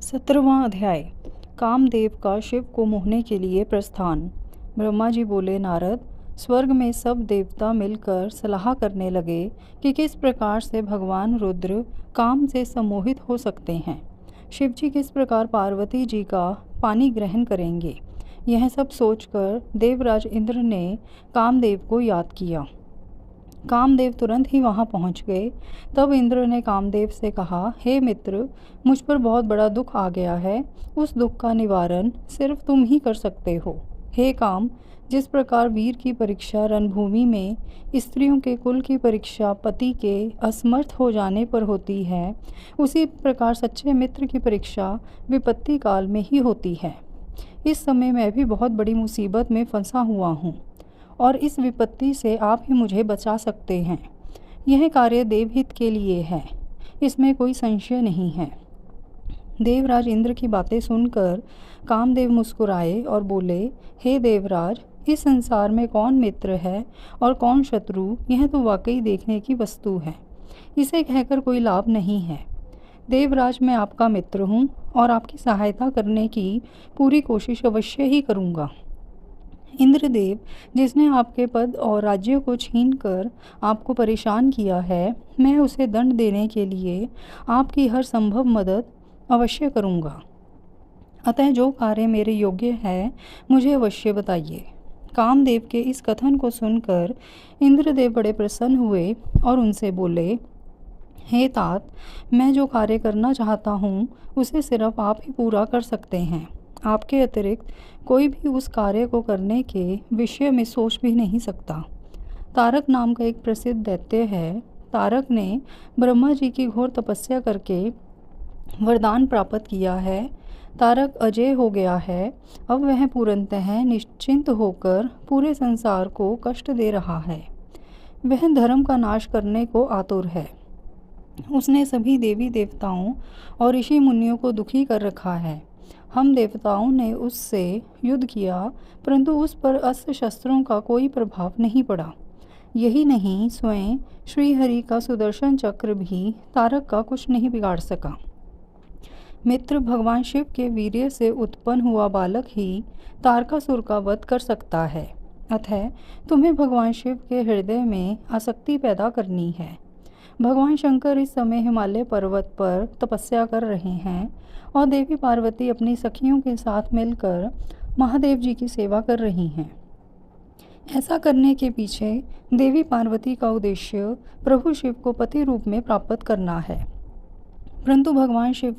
17वां अध्याय। कामदेव का शिव को मोहने के लिए प्रस्थान। ब्रह्मा जी बोले, नारद, स्वर्ग में सब देवता मिलकर सलाह करने लगे कि किस प्रकार से भगवान रुद्र काम से सम्मोहित हो सकते हैं। शिव जी किस प्रकार पार्वती जी का पानी ग्रहण करेंगे। यह सब सोचकर देवराज इंद्र ने कामदेव को याद किया। कामदेव तुरंत ही वहां पहुंच गए। तब इंद्र ने कामदेव से कहा, हे मित्र, मुझ पर बहुत बड़ा दुख आ गया है। उस दुख का निवारण सिर्फ तुम ही कर सकते हो। हे काम, जिस प्रकार वीर की परीक्षा रणभूमि में स्त्रियों के कुल की परीक्षा पति के असमर्थ हो जाने पर होती है, उसी प्रकार सच्चे मित्र की परीक्षा विपत्ति काल में ही होती है। इस समय मैं भी बहुत बड़ी मुसीबत में फंसा हुआ हूँ और इस विपत्ति से आप ही मुझे बचा सकते हैं। यह कार्य देवहित के लिए है, इसमें कोई संशय नहीं है। देवराज इंद्र की बातें सुनकर कामदेव मुस्कुराए और बोले, हे देवराज, इस संसार में कौन मित्र है और कौन शत्रु, यह तो वाकई देखने की वस्तु है। इसे कहकर कोई लाभ नहीं है। देवराज, मैं आपका मित्र हूँ और आपकी सहायता करने की पूरी कोशिश अवश्य ही करूँगा। इंद्रदेव, जिसने आपके पद और राज्य को छीनकर आपको परेशान किया है, मैं उसे दंड देने के लिए आपकी हर संभव मदद अवश्य करूँगा। अतः जो कार्य मेरे योग्य है, मुझे अवश्य बताइए। कामदेव के इस कथन को सुनकर इंद्रदेव बड़े प्रसन्न हुए और उनसे बोले, हे तात, मैं जो कार्य करना चाहता हूँ उसे सिर्फ आप ही पूरा कर सकते हैं। आपके अतिरिक्त कोई भी उस कार्य को करने के विषय में सोच भी नहीं सकता। तारक नाम का एक प्रसिद्ध दैत्य है। तारक ने ब्रह्मा जी की घोर तपस्या करके वरदान प्राप्त किया है। तारक अजय हो गया है। अब वह पूर्णतः निश्चिंत होकर पूरे संसार को कष्ट दे रहा है। वह धर्म का नाश करने को आतुर है। उसने सभी देवी देवताओं और ऋषि मुनियों को दुखी कर रखा है। हम देवताओं ने उससे युद्ध किया, परंतु उस पर अस्त्र शस्त्रों का कोई प्रभाव नहीं पड़ा। यही नहीं, स्वयं श्रीहरि का सुदर्शन चक्र भी तारक का कुछ नहीं बिगाड़ सका। मित्र, भगवान शिव के वीर्य से उत्पन्न हुआ बालक ही तारकासुर का वध कर सकता है। अतः तुम्हें भगवान शिव के हृदय में आसक्ति पैदा करनी है। भगवान शंकर इस समय हिमालय पर्वत पर तपस्या कर रहे हैं और देवी पार्वती अपनी सखियों के साथ मिलकर महादेव जी की सेवा कर रही हैं। ऐसा करने के पीछे देवी पार्वती का उद्देश्य प्रभु शिव को पति रूप में प्राप्त करना है। परंतु भगवान शिव